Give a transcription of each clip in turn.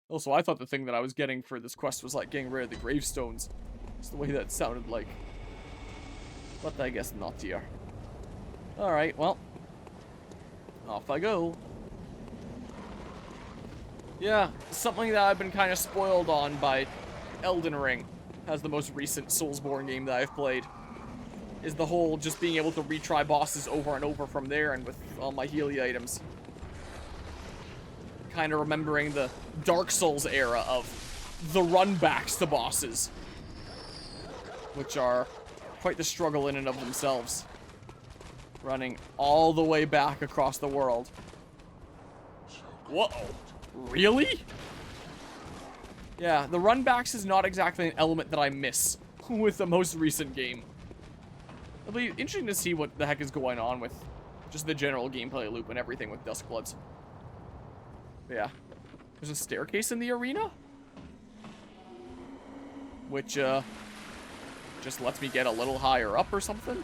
Also, I thought the thing that I was getting for this quest was, like, getting rid of the gravestones. It's the way that sounded like. But I guess not here. Alright, well. Off I go. Yeah, something that I've been kind of spoiled on by Elden Ring, as the most recent Soulsborne game that I've played, is the whole just being able to retry bosses over and over from there and with all my Healy items. Kind of remembering the Dark Souls era of the runbacks to bosses, which are quite the struggle in and of themselves. Running all the way back across the world. Whoa. Really? Yeah, the runbacks is not exactly an element that I miss with the most recent game. It'll be interesting to see what the heck is going on with just the general gameplay loop and everything with Duskbloods. But yeah. There's a staircase in the arena? Which, just lets me get a little higher up or something?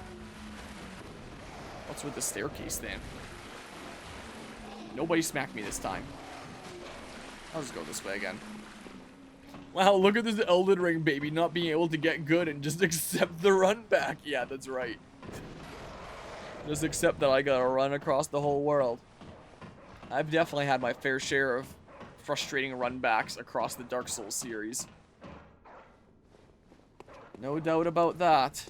What's with the staircase then? Nobody smacked me this time. I'll just go this way again. Wow, look at this Elden Ring baby not being able to get good and just accept the run back. Yeah, that's right. Just accept that I gotta run across the whole world. I've definitely had my fair share of frustrating run backs across the Dark Souls series. No doubt about that.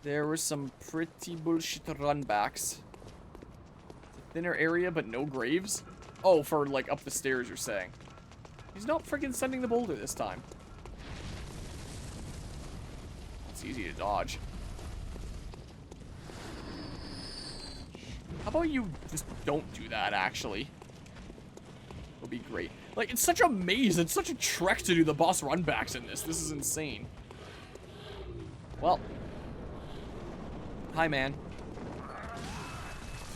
There were some pretty bullshit runbacks. It's a thinner area, but no graves? Oh, for, like, up the stairs, you're saying. He's not freaking sending the boulder this time. It's easy to dodge. How about you just don't do that, actually? It'll be great. Like, it's such a maze. It's such a trek to do the boss runbacks in this. This is insane. Well. Hi, man.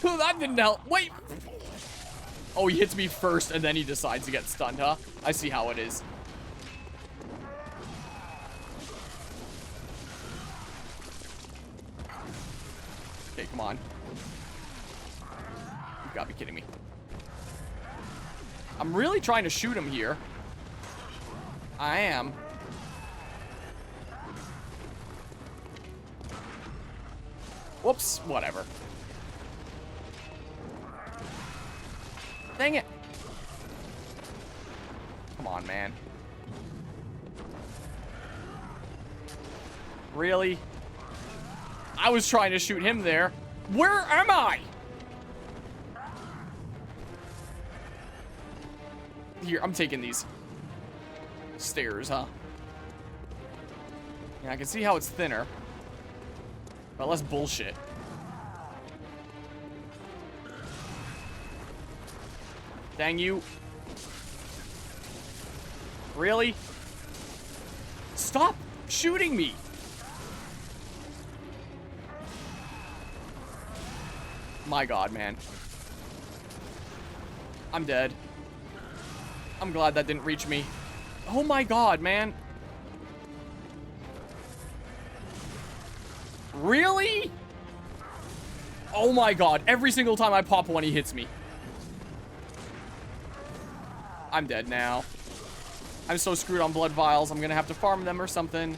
Oh, that didn't help. Wait. Oh, he hits me first, and then he decides to get stunned, huh? I see how it is. Okay, come on. You've got to be kidding me. I'm really trying to shoot him here. I am. Whoops, whatever. Dang it. Come on, man. Really? I was trying to shoot him there. Where am I? Here, I'm taking these stairs, huh? Yeah, I can see how it's thinner. But less bullshit. Dang you. Really? Stop shooting me. My God, man. I'm dead. I'm glad that didn't reach me. Oh my God, man. Really? Oh my God. Every single time I pop one, he hits me. I'm dead now. I'm so screwed on blood vials. I'm gonna have to farm them or something.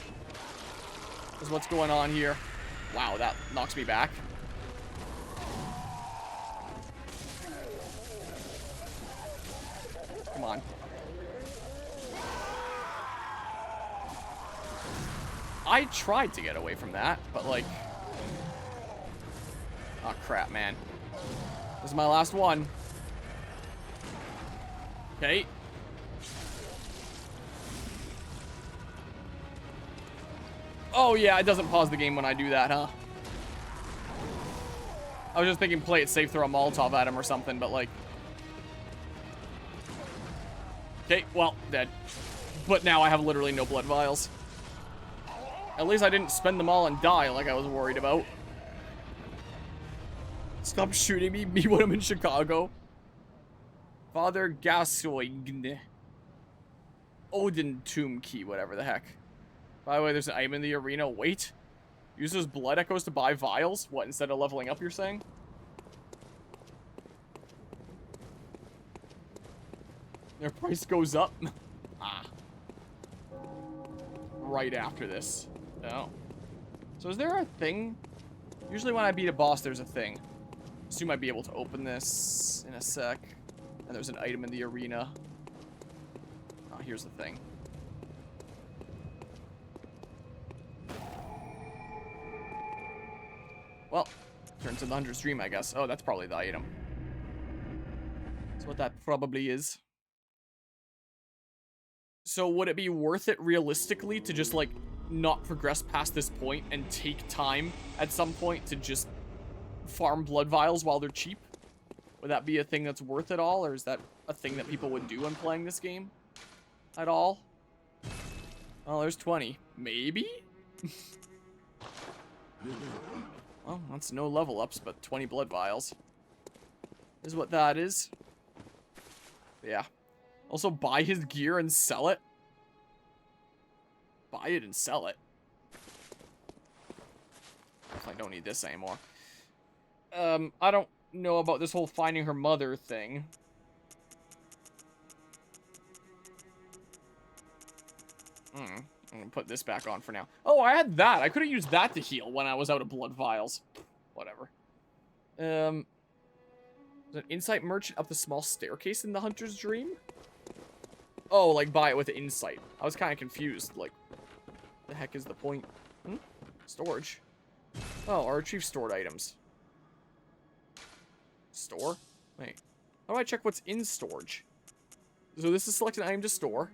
Is what's going on here. Wow, that knocks me back. Come on. I tried to get away from that, but like... Oh, crap, man. This is my last one. Okay. Oh, yeah, it doesn't pause the game when I do that, huh? I was just thinking play it safe, throw a Molotov at him or something, but like... Okay, well, dead. But now I have literally no blood vials. At least I didn't spend them all and die like I was worried about. Stop shooting me when I'm in Chicago. Father Gascoigne. Odin Tomb Key, whatever the heck. By the way, there's an item in the arena. Wait. Uses blood echoes to buy vials? What, instead of leveling up, you're saying? Their price goes up. Ah. Right after this. Oh. So is there a thing? Usually when I beat a boss, there's a thing. Assume I'd be able to open this in a sec. And there's an item in the arena. Oh, here's the thing. Well, turns to the Hunter's Dream, I guess. Oh, that's probably the item. That's what that probably is. So would it be worth it realistically to just, like, not progress past this point and take time at some point to just farm blood vials while they're cheap? Would that be a thing that's worth it all, or is that a thing that people would do when playing this game at all? Oh, there's 20. Maybe? Well, that's no level ups, but 20 blood vials is what that is. Yeah. Also, buy his gear and sell it. Buy it and sell it. I don't need this anymore. I don't know about this whole finding her mother thing. I'm gonna put this back on for now. Oh, I had that. I could have used that to heal when I was out of blood vials. Whatever. There's an insight merchant up the small staircase in the Hunter's Dream? Oh, like buy it with insight. I was kind of confused. Like, the heck is the point? Storage. Oh, or retrieve stored items. Store? Wait. How do I check what's in storage? So this is select an item to store.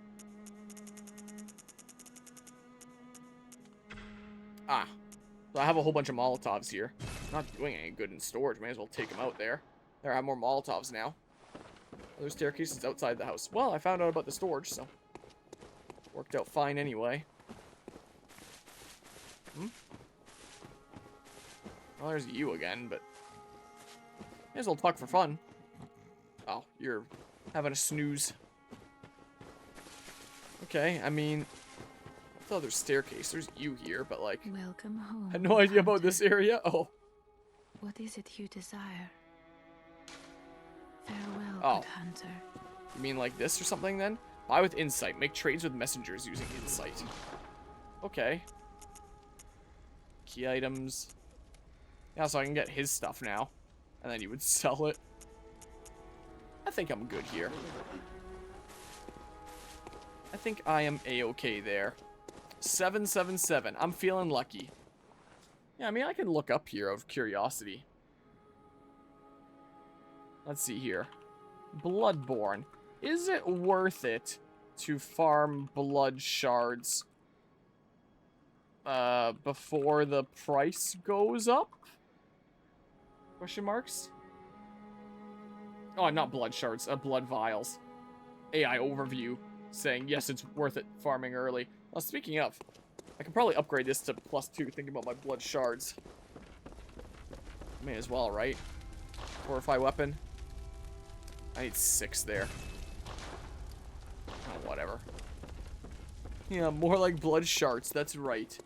Ah. So I have a whole bunch of Molotovs here. Not doing any good in storage. May as well take them out there. There, I have more Molotovs now. Other staircases outside the house. Well, I found out about the storage, so worked out fine anyway. Well, there's you again, but may as well talk for fun. Oh, you're having a snooze. Okay, I mean, I thought there's staircase. There's you here, but like, welcome home. I had no idea about this area. Oh. What is it you desire? Farewell, Oh. good hunter. You mean like this or something then? Buy with insight. Make trades with messengers using insight. Okay. Key items. Yeah, so I can get his stuff now. And then you would sell it. I think I'm good here. I think I am a-okay there. 777. I'm feeling lucky. Yeah, I mean, I can look up here out of curiosity. Let's see here. Bloodborne. Is it worth it to farm blood shards before the price goes up? Question marks? Oh, not blood shards, blood vials. AI overview saying, yes, it's worth it farming early. Well, speaking of, I can probably upgrade this to +2 thinking about my blood shards. May as well, right? Fortify weapon. I need 6 there. Oh, whatever. Yeah, more like blood shards, that's right.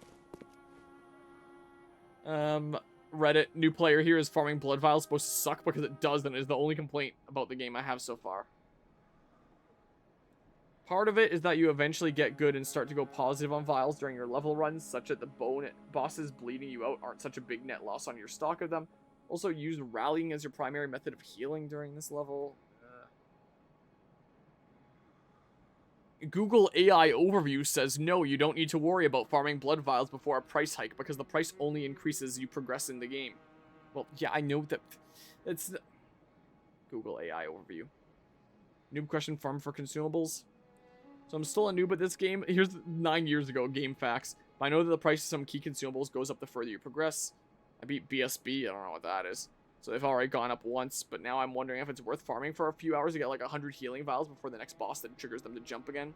Reddit, new player here, is farming blood vials supposed to suck? Because it does, and it is the only complaint about the game I have so far. Part of it is that you eventually get good and start to go positive on vials during your level runs, such that the bosses bleeding you out aren't such a big net loss on your stock of them. Also, use rallying as your primary method of healing during this level. Google AI overview says, no, you don't need to worry about farming blood vials before a price hike, because the price only increases as you progress in the game. Well, yeah, I know that. It's Google AI overview. Noob question, farm for consumables. So I'm still a noob at this game. Here's 9 years ago, game facts. I know that the price of some key consumables goes up the further you progress. I beat BSB, I don't know what that is. So they've already gone up once, but now I'm wondering if it's worth farming for a few hours to get like 100 healing vials before the next boss that triggers them to jump again.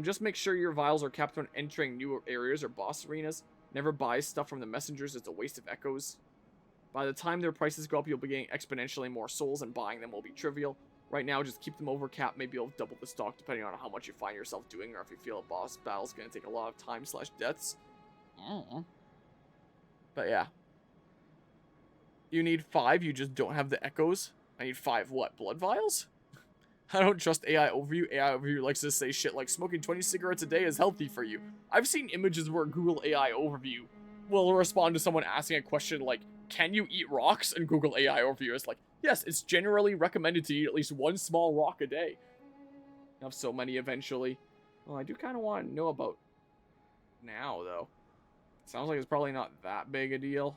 Just make sure your vials are capped when entering new areas or boss arenas. Never buy stuff from the messengers, it's a waste of echoes. By the time their prices go up, you'll be getting exponentially more souls, and buying them will be trivial. Right now, just keep them over cap. Maybe you'll double the stock depending on how much you find yourself doing, or if you feel a boss battle's gonna take a lot of time / deaths. But yeah. You need 5, you just don't have the echoes. I need 5 what? Blood vials? I don't trust AI overview. AI overview likes to say shit like smoking 20 cigarettes a day is healthy for you. I've seen images where Google AI overview will respond to someone asking a question like, can you eat rocks? And Google AI overview is like, yes, it's generally recommended to eat at least one small rock a day. I have so many eventually. Well, I do kind of want to know about now, though. Sounds like it's probably not that big a deal.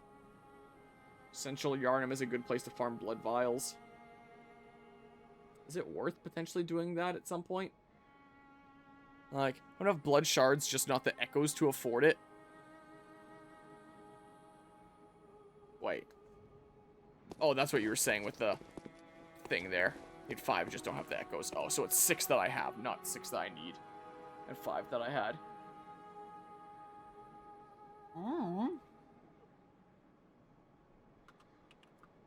Central Yarnum is a good place to farm blood vials. Is it worth potentially doing that at some point? Like, I don't have blood shards, just not the echoes to afford it. Wait. Oh, that's what you were saying with the thing there. I need 5, just don't have the echoes. Oh, so it's 6 that I have, not 6 that I need. And 5 that I had.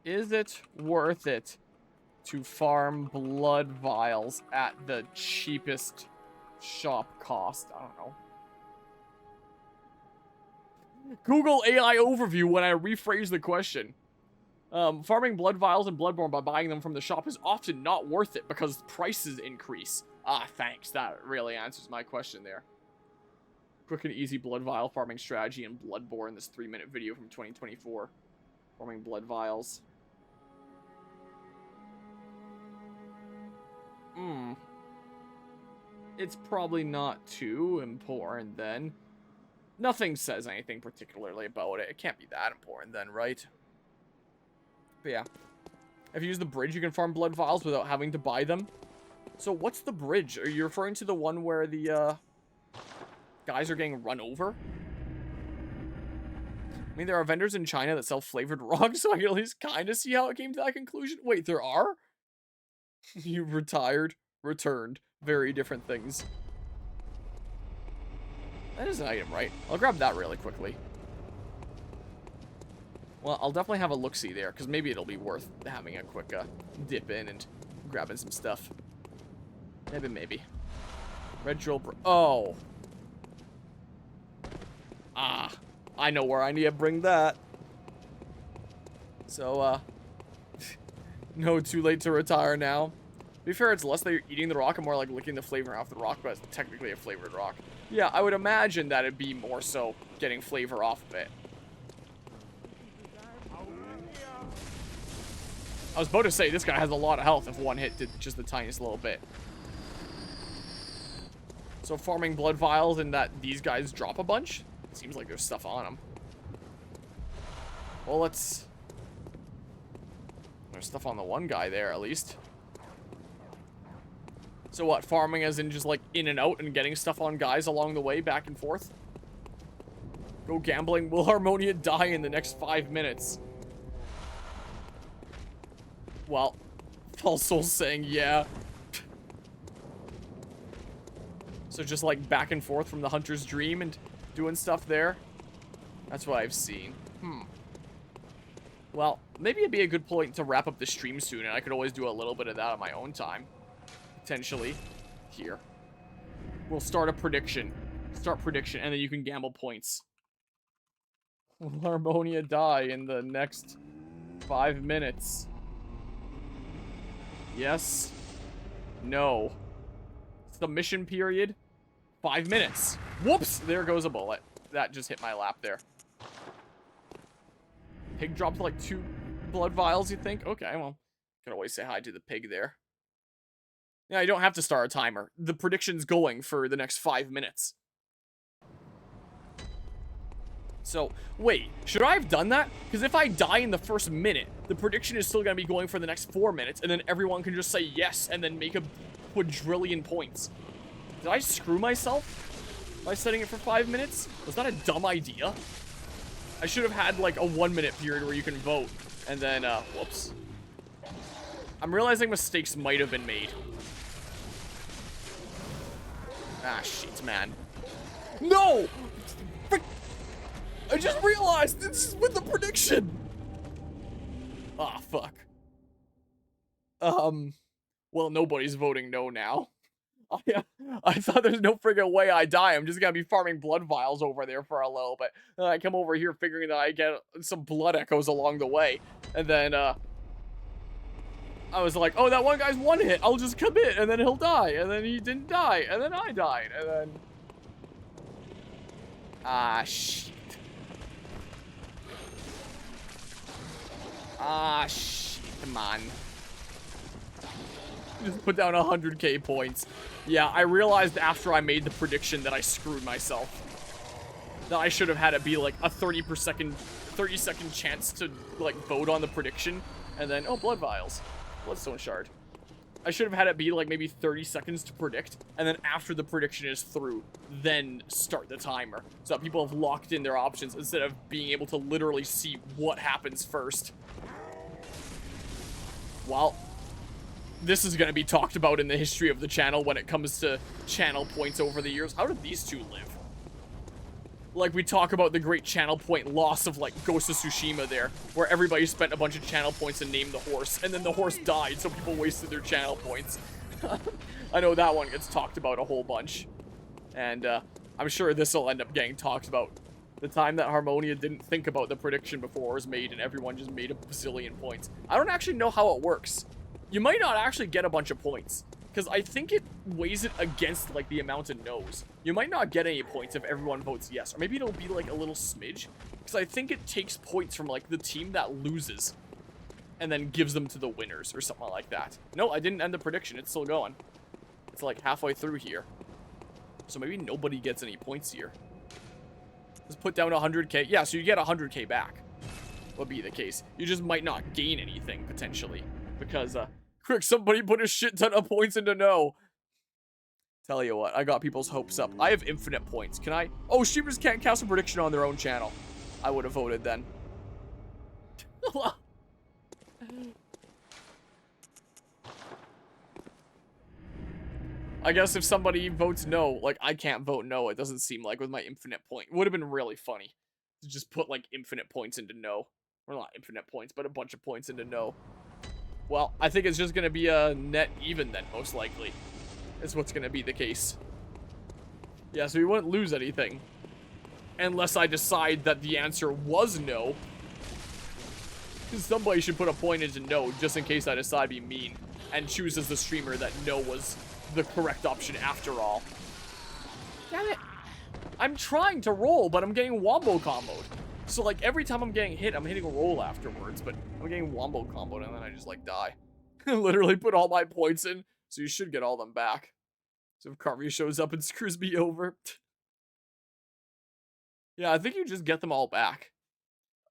Is it worth it to farm blood vials at the cheapest shop cost? I don't know. Google AI overview when I rephrase the question. Farming blood vials in Bloodborne by buying them from the shop is often not worth it because prices increase. Ah, thanks. That really answers my question there. Quick and easy blood vial farming strategy in Bloodborne. This 3-minute video from 2024. Farming blood vials. It's probably not too important then. Nothing says anything particularly about it. It can't be that important then, right? But yeah. If you use the bridge, you can farm blood vials without having to buy them. So what's the bridge? Are you referring to the one where the guys are getting run over? I mean, there are vendors in China that sell flavored rocks, so I can at least kind of see how it came to that conclusion. Wait, there are? You retired, returned. Very different things. That is an item, right? I'll grab that really quickly. Well, I'll definitely have a look-see there, because maybe it'll be worth having a quick dip in and grabbing some stuff. Maybe. Red drill. Oh. Ah. I know where I need to bring that. So, no, too late to retire now. To be fair, it's less that you're eating the rock and more like licking the flavor off the rock, but it's technically a flavored rock. Yeah, I would imagine that it'd be more so getting flavor off of it. I was about to say, this guy has a lot of health if one hit did just the tiniest little bit. So farming blood vials and that these guys drop a bunch? Seems like there's stuff on them. Well, let's... There's stuff on the one guy there, at least. So what, farming as in just like in and out and getting stuff on guys along the way, back and forth? Go gambling. Will Harmonia die in the next 5 minutes? Well, False Soul's saying yeah. So just like back and forth from the Hunter's Dream and doing stuff there? That's what I've seen. Well, maybe it'd be a good point to wrap up the stream soon, and I could always do a little bit of that on my own time. Potentially. Here. We'll start a prediction. Start prediction, and then you can gamble points. Will Harmonia die in the next 5 minutes? Yes. No. Submission period. 5 minutes. Whoops! There goes a bullet. That just hit my lap there. Pig dropped like 2 blood vials, you think? Okay, well, can always say hi to the pig there. Yeah, you don't have to start a timer. The prediction's going for the next 5 minutes. So, wait, should I have done that? Because if I die in the first minute, the prediction is still going to be going for the next 4 minutes, and then everyone can just say yes and then make a quadrillion points. Did I screw myself by setting it for 5 minutes? Was that a dumb idea? I should have had like a 1 minute period where you can vote, and then, whoops. I'm realizing mistakes might have been made. Ah, shit, man. No! Frick! I just realized this is with the prediction! Ah, fuck. Well, nobody's voting no now. I thought there's no friggin' way I die. I'm just gonna be farming blood vials over there for a little bit. Then I come over here figuring that I get some blood echoes along the way. And then, I was like, oh, that one guy's one hit. I'll just commit, and then he'll die. And then he didn't die, and then I died, and then... Ah, shit. Ah, shit. Come on. Just put down 100k points. Yeah, I realized after I made the prediction that I screwed myself. That I should have had it be like a 30-second chance to like vote on the prediction. And then, oh, blood vials. Bloodstone shard. I should have had it be like maybe 30 seconds to predict. And then after the prediction is through, then start the timer. So that people have locked in their options instead of being able to literally see what happens first. Well, this is going to be talked about in the history of the channel when it comes to channel points over the years. How did these two live? Like, we talk about the great channel point loss of, like, Ghost of Tsushima there, where everybody spent a bunch of channel points and named the horse, and then the horse died, so people wasted their channel points. I know that one gets talked about a whole bunch. And, I'm sure this will end up getting talked about. The time that Harmonia didn't think about the prediction before it was made, and everyone just made a bazillion points. I don't actually know how it works. You might not actually get a bunch of points, because I think it weighs it against, like, the amount of no's. You might not get any points if everyone votes yes, or maybe it'll be, like, a little smidge, because I think it takes points from, like, the team that loses, and then gives them to the winners, or something like that. No, I didn't end the prediction. It's still going. It's, like, halfway through here. So maybe nobody gets any points here. Let's put down 100k. Yeah, so you get 100k back. Would be the case. You just might not gain anything, potentially. Because, quick, somebody put a shit ton of points into no. Tell you what, I got people's hopes up. I have infinite points. Can I? Oh, streamers can't cast a prediction on their own channel. I would have voted then. I guess if somebody votes no, like, I can't vote no, it doesn't seem like, with my infinite point. It would have been really funny to just put, like, infinite points into no. Well, not infinite points, but a bunch of points into no. Well, I think it's just going to be a net even then, most likely. Is what's going to be the case. Yeah, so we wouldn't lose anything. Unless I decide that the answer was no. Somebody should put a point into no, just in case I decide to be mean. And choose as the streamer that no was the correct option after all. Damn it. I'm trying to roll, but I'm getting wombo comboed. So, like, every time I'm getting hit, I'm hitting a roll afterwards, but I'm getting wombo comboed, and then I just, like, die. Literally put all my points in, so you should get all them back. So if Carvey shows up and screws me over. Yeah, I think you just get them all back.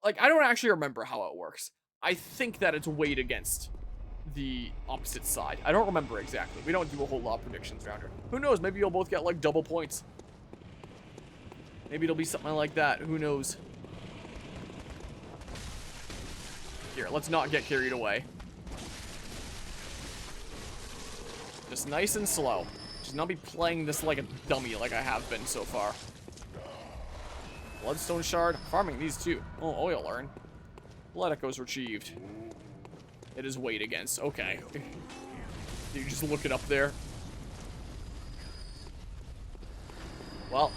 Like, I don't actually remember how it works. I think that it's weighed against the opposite side. I don't remember exactly. We don't do a whole lot of predictions around here. Who knows? Maybe you'll both get, like, double points. Maybe it'll be something like that. Who knows? Here, let's not get carried away. Just nice and slow. Just not be playing this like a dummy like I have been so far. Bloodstone shard. Farming these two. Oh, oil urn. Blood echoes retrieved. It is weighed against. Okay. You just look it up there. Well.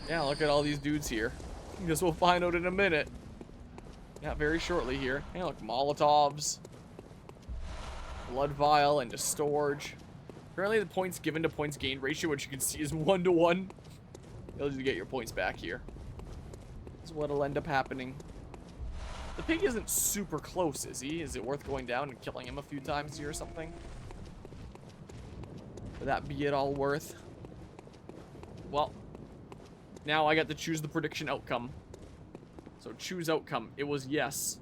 Yeah, look at all these dudes here. Guess we'll find out in a minute. Yeah, very shortly here. Hey, look, Molotovs. Blood vial into storage. Currently, the points given to points gained ratio, which you can see is 1-to-1. You'll just get your points back here. That's what'll end up happening. The pig isn't super close, is he? Is it worth going down and killing him a few times here or something? Would that be it all worth? Well, now I got to choose the prediction outcome. So choose outcome. It was yes.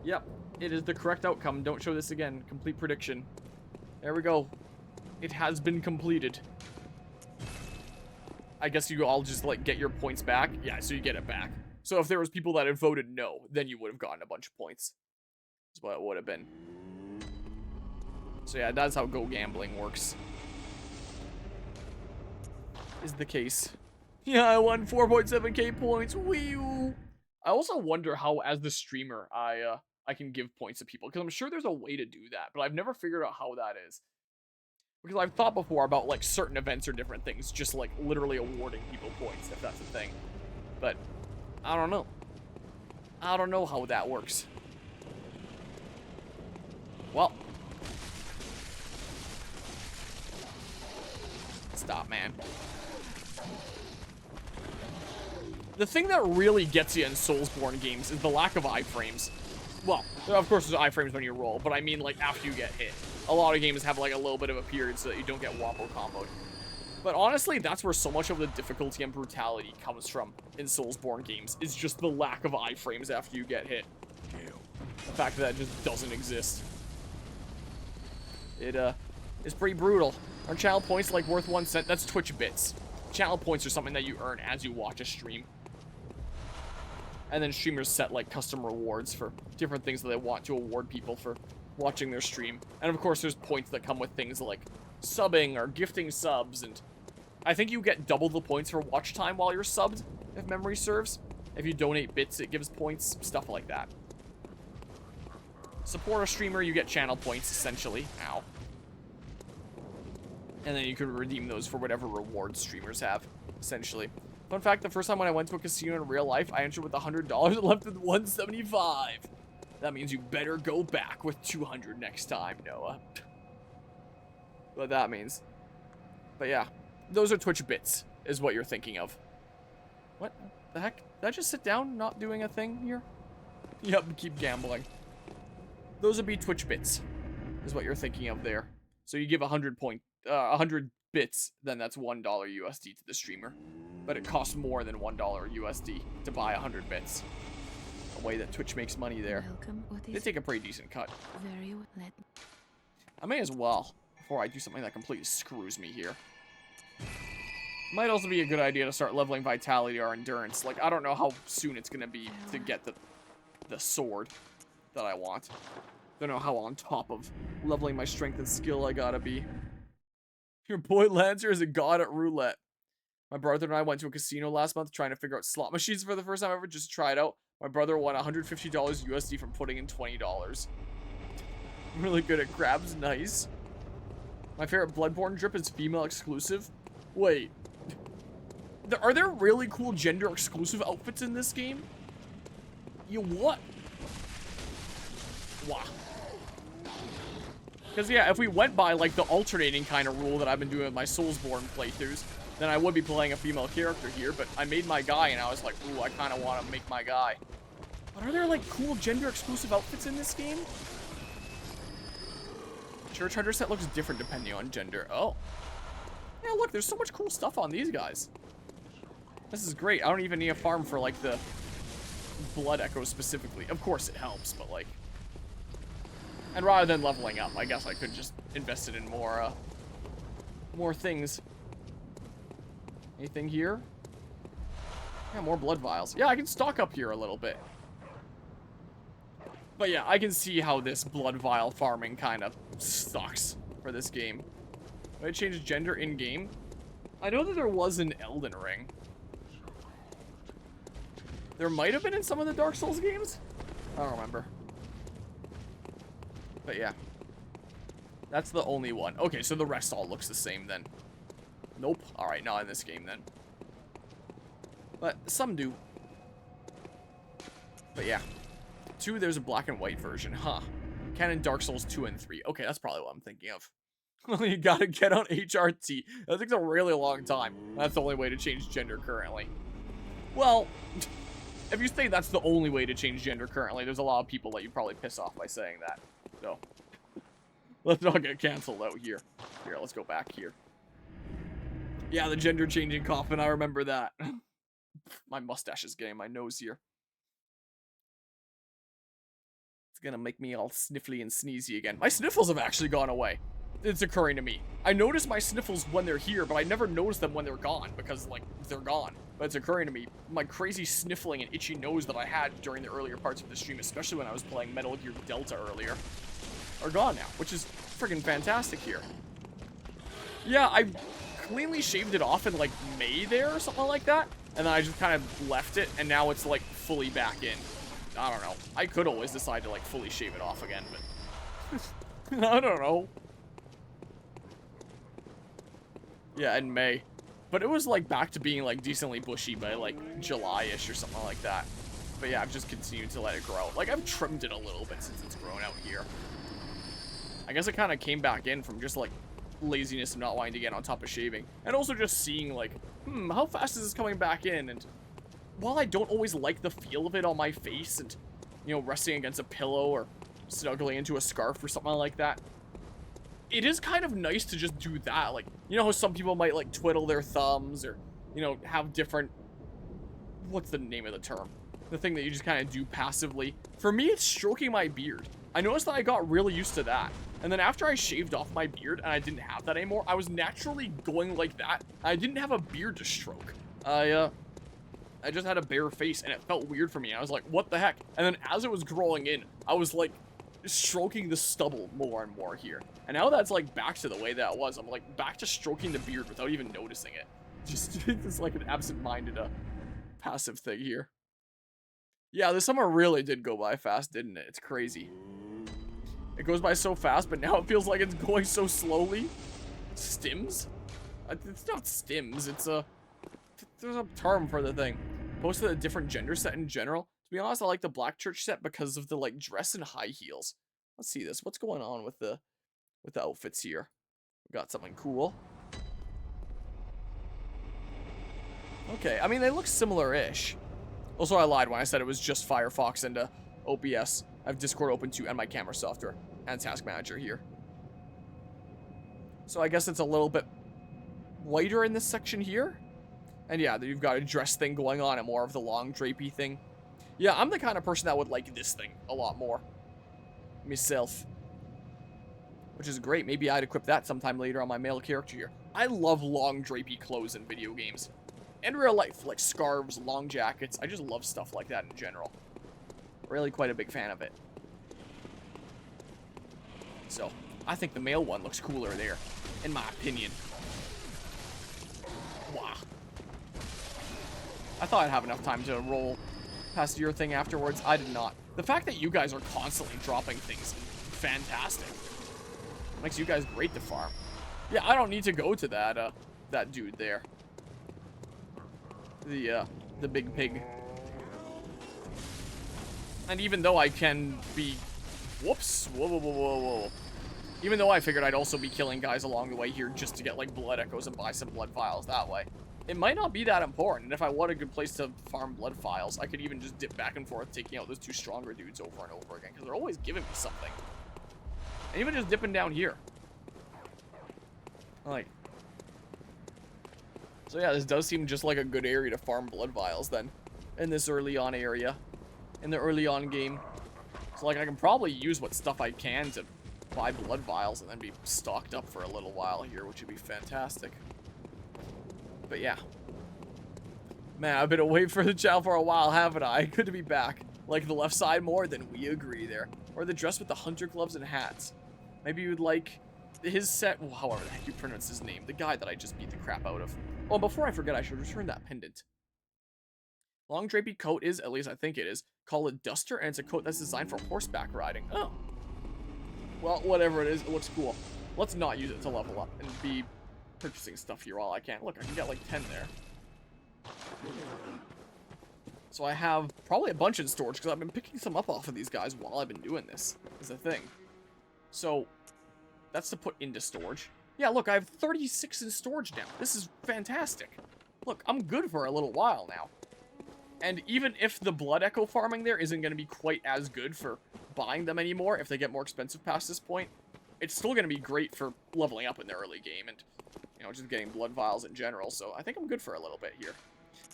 Yep, it is the correct outcome. Don't show this again. Complete prediction. There we go. It has been completed. I guess you all just, like, get your points back. Yeah, so you get it back. So if there was people that had voted no, then you would have gotten a bunch of points. That's what it would have been. So yeah, that's how Go Gambling works. Is the case. Yeah, I won 4.7k points. Wee-oo. I also wonder how, as the streamer, I can give points to people. Because I'm sure there's a way to do that. But I've never figured out how that is. Because I've thought before about, like, certain events or different things. Just, like, literally awarding people points, if that's a thing. But I don't know. I don't know how that works. Well. Stop, man. The thing that really gets you in Soulsborne games is the lack of iframes. Well, of course there's iframes when you roll, but I mean like after you get hit. A lot of games have like a little bit of a period so that you don't get wombo comboed. But honestly, that's where so much of the difficulty and brutality comes from in Soulsborne games, is just the lack of iframes after you get hit. The fact that just doesn't exist. It is pretty brutal. Are channel points like worth 1 cent? That's Twitch bits. Channel points are something that you earn as you watch a stream. And then streamers set like custom rewards for different things that they want to award people for watching their stream. And of course there's points that come with things like subbing or gifting subs, and I think you get double the points for watch time while you're subbed, if memory serves. If you donate bits, it gives points, stuff like that. Support a streamer, you get channel points, essentially. Ow. And then you can redeem those for whatever rewards streamers have, essentially. Fun fact, the first time when I went to a casino in real life, I entered with $100 and left with $175. That means you better go back with $200 next time, Noah. What that means. But yeah, those are Twitch bits, is what you're thinking of. What the heck? Did I just sit down, not doing a thing here? Yep, keep gambling. Those would be Twitch bits, is what you're thinking of there. So you give 100 bits, then that's $1 USD to the streamer. But it costs more than $1 USD to buy 100 bits. A way that Twitch makes money there. They take a pretty decent cut. Very well. I may as well, before I do something that completely screws me here. Might also be a good idea to start leveling vitality or endurance. Like, I don't know how soon it's gonna be to get the sword that I want. Don't know how on top of leveling my strength and skill I gotta be. Your boy Lancer is a god at roulette. My brother and I went to a casino last month trying to figure out slot machines for the first time ever, just to try it out. My brother won $150 USD from putting in $20. I'm really good at crabs, nice. My favorite Bloodborne drip is female exclusive. Wait. Are there really cool gender exclusive outfits in this game? You what? Wow. Because yeah, if we went by like the alternating kind of rule that I've been doing with my Soulsborne playthroughs, then I would be playing a female character here, but I made my guy and I was like, ooh, I kind of want to make my guy. But are there like cool gender exclusive outfits in this game? Church Hunter set looks different depending on gender. Oh. Yeah, look, there's so much cool stuff on these guys. This is great. I don't even need a farm for like the blood echoes specifically. Of course it helps, but like... And rather than leveling up, I guess I could just invest it in more things. Anything here? Yeah, more blood vials. Yeah, I can stock up here a little bit. But yeah, I can see how this blood vial farming kind of sucks for this game. Did I change gender in-game? I know that there was an Elden Ring. There might have been in some of the Dark Souls games? I don't remember. But yeah. That's the only one. Okay, so the rest all looks the same then. Nope. Alright, not in this game then. But some do. But yeah. 2, there's a black and white version. Huh. Canon Dark Souls 2 and 3. Okay, that's probably what I'm thinking of. You gotta get on HRT. That takes a really long time. That's the only way to change gender currently. Well, if you say that's the only way to change gender currently, there's a lot of people that you probably piss off by saying that. So, let's not get canceled out here. Here, let's go back here. Yeah, the gender changing coffin, I remember that. My mustache is getting my nose here. It's gonna make me all sniffly and sneezy again. My sniffles have actually gone away. It's occurring to me. I notice my sniffles when they're here, but I never notice them when they're gone, because, like, they're gone. But it's occurring to me, my crazy sniffling and itchy nose that I had during the earlier parts of the stream, especially when I was playing Metal Gear Delta earlier, are gone now, which is freaking fantastic here. Yeah, I cleanly shaved it off in, like, May there or something like that, and then I just kind of left it, and now it's, like, fully back in. I don't know. I could always decide to, like, fully shave it off again, but... I don't know. Yeah, in May. But it was, like, back to being, like, decently bushy by, like, July-ish or something like that. But yeah, I've just continued to let it grow. Like, I've trimmed it a little bit since it's grown out here. I guess it kind of came back in from just, like, laziness and not wanting to get on top of shaving. And also just seeing, like, how fast is this coming back in? And while I don't always like the feel of it on my face and, you know, resting against a pillow or snuggling into a scarf or something like that, it is kind of nice to just do that. Like, you know how some people might, like, twiddle their thumbs or, you know, have different... What's the name of the term? The thing that you just kind of do passively. For me, it's stroking my beard. I noticed that I got really used to that. And then after I shaved off my beard and I didn't have that anymore, I was naturally going like that. I didn't have a beard to stroke. I just had a bare face and it felt weird for me. I was like, what the heck? And then as it was growing in, I was like stroking the stubble more and more here. And now that's like back to the way that it was. I'm like back to stroking the beard without even noticing it. Just it's like an absent-minded passive thing here. Yeah, this summer really did go by fast, didn't it? It's crazy. It goes by so fast, but now it feels like it's going so slowly. Stims? It's not stims, it's a... There's a term for the thing. Opposed to the different gender set in general. To be honest, I like the black church set because of the, like, dress and high heels. Let's see this. What's going on with the outfits here? We got something cool. Okay, I mean, they look similar-ish. Also, I lied when I said it was just Firefox and OBS. I have Discord open too, and my camera software, and Task Manager here. So I guess it's a little bit whiter in this section here. And yeah, you've got a dress thing going on and more of the long drapey thing. Yeah, I'm the kind of person that would like this thing a lot more. Myself. Which is great. Maybe I'd equip that sometime later on my male character here. I love long drapey clothes in video games. In real life, like scarves, long jackets. I just love stuff like that in general. Really quite a big fan of it. So, I think the male one looks cooler there, in my opinion. Wow. I thought I'd have enough time to roll past your thing afterwards. I did not. The fact that you guys are constantly dropping things, fantastic. Makes you guys great to farm. Yeah, I don't need to go to that dude there. The big pig. And even though I can be... Whoops. Whoa, whoa, whoa, whoa, whoa. Even though I figured I'd also be killing guys along the way here just to get, like, blood echoes and buy some blood vials that way. It might not be that important, and if I want a good place to farm blood vials, I could even just dip back and forth, taking out those two stronger dudes over and over again, because they're always giving me something. And even just dipping down here. Like... So yeah, this does seem just like a good area to farm blood vials then. In this early on area. In the early on game. So like I can probably use what stuff I can to buy blood vials and then be stocked up for a little while here, which would be fantastic. But yeah. Man, I've been away from the channel for a while, haven't I? Good to be back. Like the left side more, then we agree there. Or the dress with the hunter gloves and hats. Maybe you would like his set, well, however the heck you pronounce his name. The guy that I just beat the crap out of. Oh, before I forget, I should return that pendant. Long drapey coat is, at least I think it is, called a duster, and it's a coat that's designed for horseback riding. Oh. Well, whatever it is, it looks cool. Let's not use it to level up and be purchasing stuff here while I can. Look, I can get like 10 there. So I have probably a bunch in storage because I've been picking some up off of these guys while I've been doing this, is the thing. So, that's to put into storage. Yeah, look, I have 36 in storage now. This is fantastic. Look, I'm good for a little while now. And even if the blood echo farming there isn't going to be quite as good for buying them anymore, if they get more expensive past this point, it's still going to be great for leveling up in the early game and, you know, just getting blood vials in general. So I think I'm good for a little bit here.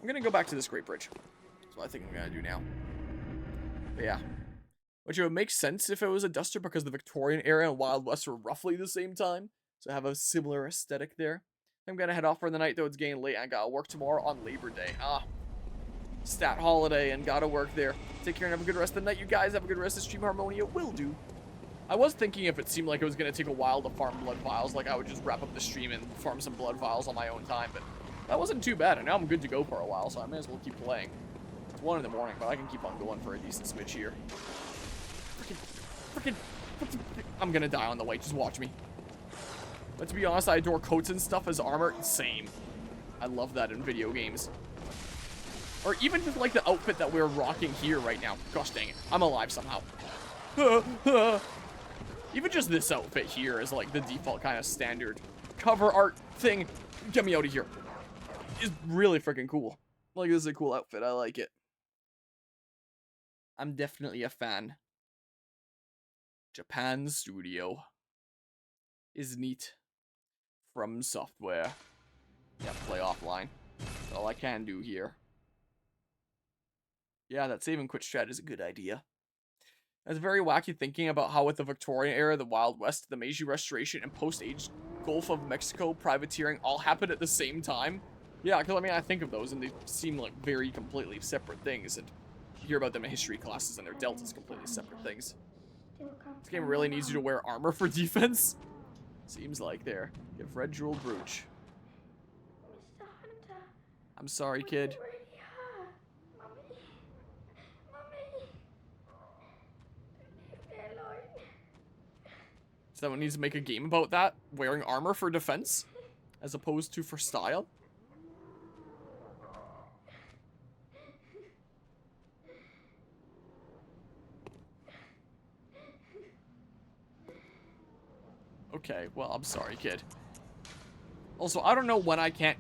I'm going to go back to this Great Bridge. That's what I think I'm going to do now. But yeah. Which would make sense if it was a duster because the Victorian era and Wild West were roughly the same time. So I have a similar aesthetic there. I'm going to head off for the night, though it's getting late. I got to work tomorrow on Labor Day. Stat holiday and got to work there. Take care and have a good rest of the night, you guys. Have a good rest of Stream Harmonia. Will do. I was thinking if it seemed like it was going to take a while to farm blood vials, like I would just wrap up the stream and farm some blood vials on my own time, but that wasn't too bad. And now I'm good to go for a while, so I may as well keep playing. It's 1 in the morning, but I can keep on going for a decent smidge here. Freaking, I'm going to die on the way. Just watch me. But to be honest, I adore coats and stuff as armor. Same. I love that in video games. Or even just like the outfit that we're rocking here right now. Gosh dang it. I'm alive somehow. Even just this outfit here is like the default kind of standard cover art thing. Get me out of here. It's really freaking cool. Like, this is a cool outfit. I like it. I'm definitely a fan. Japan Studio is neat. FromSoftware. Yeah, play offline. That's all I can do here. Yeah, that save and quit strat is a good idea. That's very wacky thinking about how with the Victorian era, the Wild West, the Meiji Restoration, and post-age Gulf of Mexico privateering all happened at the same time. Yeah, because I mean, I think of those and they seem like very completely separate things, and you hear about them in history classes and they're dealt as completely separate things. This game really needs you to wear armor for defense. Seems like there. Give Red Jewel Brooch. Mr. Hunter. I'm sorry, kid. It really hurt. Mummy. Mummy. Leave me alone. Someone needs to make a game about that? Wearing armor for defense? As opposed to for style? Okay, well, I'm sorry, kid. Also, I don't know when I can't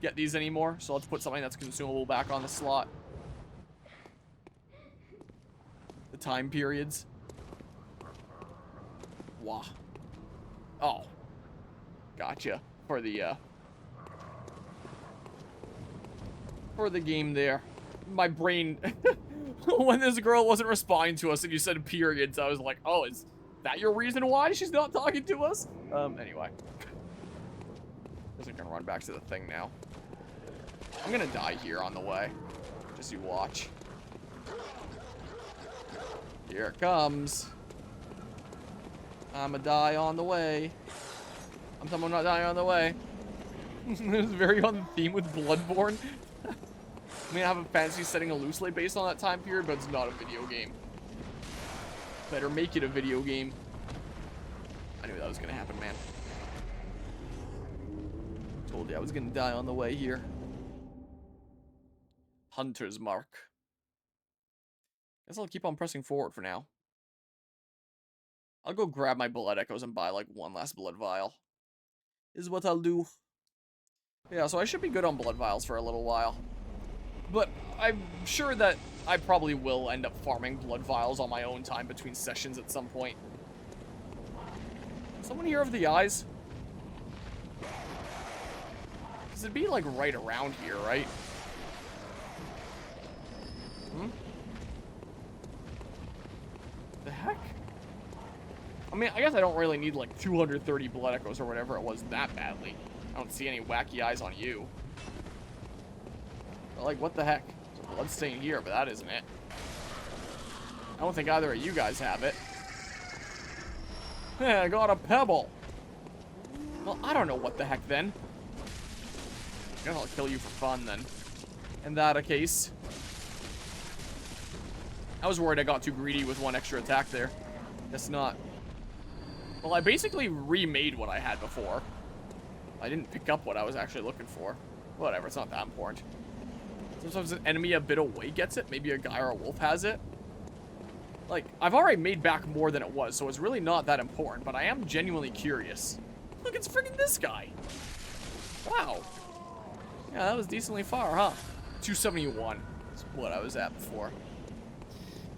get these anymore, so let's put something that's consumable back on the slot. The time periods. Wah. Oh. Gotcha. For the game there. My brain... when this girl wasn't responding to us and you said periods, I was like, oh, is that your reason why she's not talking to us? Anyway. Guess I'm gonna run back to the thing now. I'm gonna die here on the way. Just you watch. Here it comes. I'ma die on the way. I'm telling you I'm not dying on the way. It's very on theme with Bloodborne. I mean, I have a fantasy setting loosely based on that time period, but it's not a video game. Better make it a video game. I knew that was gonna happen, man. Told you I was gonna die on the way here. Hunter's Mark. Guess I'll keep on pressing forward for now. I'll go grab my blood echoes and buy like one last blood vial. Is what I'll do. Yeah, so I should be good on blood vials for a little while. But I'm sure that I probably will end up farming blood vials on my own time between sessions at some point. Someone here of the eyes? Because it'd be like right around here, right? Hmm? The heck? I mean, I guess I don't really need like 230 blood echoes or whatever it was that badly. I don't see any wacky eyes on you. But like, what the heck? There's a blood stain here, but that isn't it. I don't think either of you guys have it. Yeah, I got a pebble. Well, I don't know what the heck then. I guess I'll kill you for fun then. In that a case. I was worried I got too greedy with one extra attack there. Guess not. Well, I basically remade what I had before. I didn't pick up what I was actually looking for. Whatever, it's not that important. Sometimes an enemy a bit away gets it. Maybe a guy or a wolf has it. Like, I've already made back more than it was, so it's really not that important, but I am genuinely curious. Look, it's freaking this guy. Wow. Yeah, that was decently far, huh? 271 is what I was at before.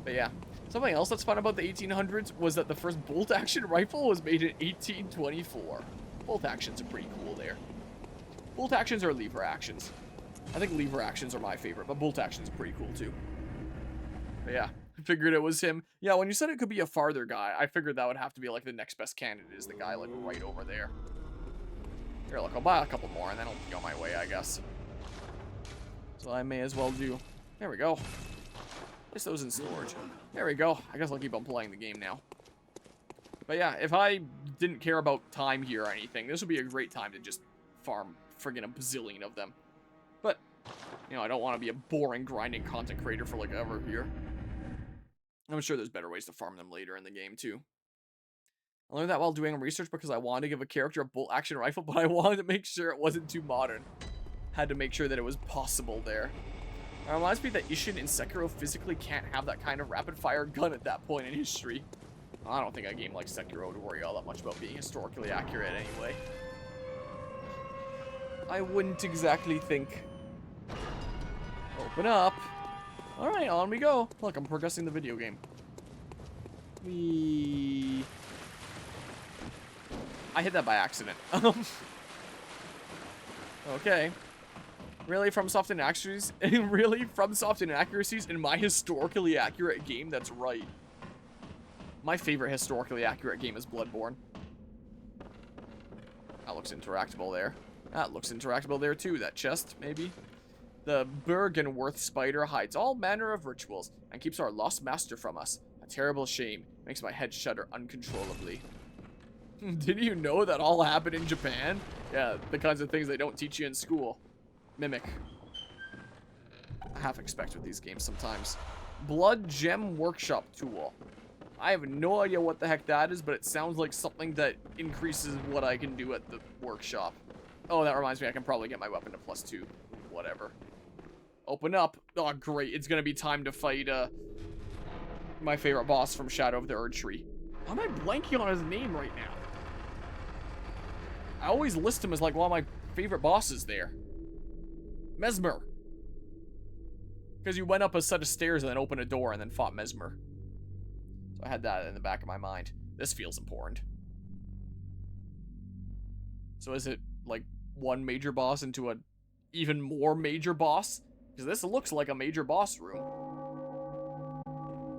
But yeah. Something else that's fun about the 1800s was that the first bolt-action rifle was made in 1824. Bolt actions are pretty cool there. Bolt actions or lever actions. I think lever actions are my favorite, but bolt actions are pretty cool too. But yeah, I figured it was him. Yeah, when you said it could be a farther guy, I figured that would have to be like the next best candidate is the guy like right over there. Here, look, I'll buy a couple more and then I'll be on my way, I guess. So I may as well do. There we go. Place those in storage. There we go. I guess I'll keep on playing the game now. But yeah, if I didn't care about time here or anything, this would be a great time to just farm friggin' a bazillion of them. But, you know, I don't want to be a boring grinding content creator for like ever here. I'm sure there's better ways to farm them later in the game too. I learned that while doing research because I wanted to give a character a bolt action rifle, but I wanted to make sure it wasn't too modern. Had to make sure that it was possible there. It reminds me that Ishin in Sekiro physically can't have that kind of rapid-fire gun at that point in history. I don't think a game like Sekiro would worry all that much about being historically accurate anyway. I wouldn't exactly think. Open up. Alright, on we go. Look, I'm progressing the video game. I hit that by accident. Okay. Really, FromSoft inaccuracies? Really, FromSoft inaccuracies in my historically accurate game? That's right. My favorite historically accurate game is Bloodborne. That looks interactable there. That looks interactable there too. That chest, maybe? The Bergenworth spider hides all manner of rituals and keeps our lost master from us. A terrible shame. Makes my head shudder uncontrollably. Did you know that all happened in Japan? Yeah, the kinds of things they don't teach you in school. Mimic. I half expect with these games sometimes. Blood Gem Workshop Tool. I have no idea what the heck that is, but it sounds like something that increases what I can do at the workshop. Oh, that reminds me, I can probably get my weapon to +2. Whatever. Open up. Oh, great. It's gonna be time to fight, my favorite boss from Shadow of the Erdtree. How am I blanking on his name right now? I always list him as, like, one of my favorite bosses there. Mesmer. Because you went up a set of stairs and then opened a door and then fought Mesmer. So I had that in the back of my mind. This feels important. So is it, like, one major boss into a even more major boss? Because this looks like a major boss room.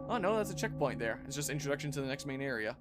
Oh, no, that's a checkpoint there. It's just introduction to the next main area.